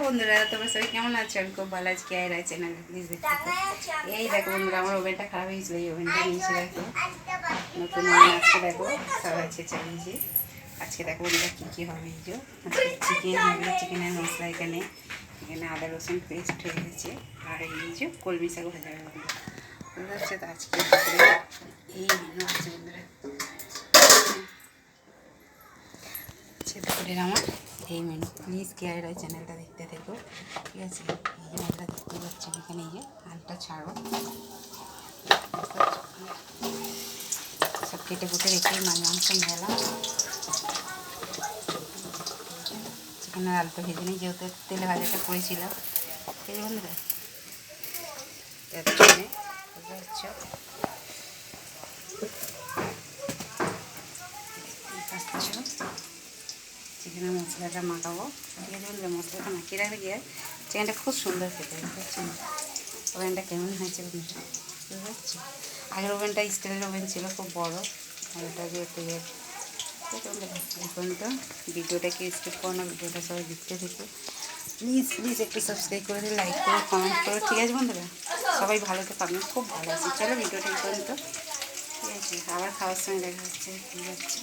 বন্ধুরা, তোমরা সবাই কেমন আছো? আমি খুব ভালো আছি। কে আছে না প্লিজ দেখতে। এই দেখো বন্ধুরা, আমার ওভেনটা খারাপ হয়েছিল, এই ওভেনটা নিয়েছি। দেখো নতুন ওভেন আজকে দেখো সব আছে চালিয়েছি। আজকে দেখো বন্ধুরা কী কী হবে। এই যে চিকেন হবে, চিকেনের মশলা এখানে এখানে আদা রসুন পেস্ট হয়ে গেছে। আর এই যে কলমি শাক ভাজা হবে বন্ধুরা। বুঝতে পারছো তো? আজকে এই মেনু আছে বন্ধুরা। দুপুরের আমার এই মেনু। প্লিজ কেয়ার রায় চ্যানেলটা দেখতে থেকো, ঠিক আছে? এই যে আমরা দেখতে পাচ্ছি এখানে এই যে আলটা ছাড়ো সব কেটে কুটে রেখে মাংস মেলাম। চিকেনের আলুটা ভেজে নিই, যেহেতু তেলে ভাজাটা করেছিলাম। ঠিক আছে বন্ধুরা, বুঝতে পারছো? চিকেনের মশলাটা মাখাবো, ঠিক আছে বন্ধুরা? মশলাটা মাখিয়ে রাখলে গিয়ে চিকেনটা খুব সুন্দর খেতে, বুঝতে পারছি না? ওভেনটা কেমন হয়েছে বন্ধুরা, বুঝতে পারছি? আগের ওভেনটা স্টিলের ওভেন ছিল, খুব বড়। আর এটা যেহেতু এখন তো ভিডিওটাকে স্কিপ করো না, ভিডিওটা সবাই দেখতে থেকে প্লিজ প্লিজ একটু সাবস্ক্রাইব করে দিও, লাইক করো, কমেন্ট করো, ঠিক আছে বন্ধুরা? সবাই ভালো তো পাবেন, খুব ভালো আছে। চলো ভিডিওটা এই পর্যন্ত, ঠিক আছে? আবার খাওয়ার সময় দেখা হচ্ছে, ঠিক আছে?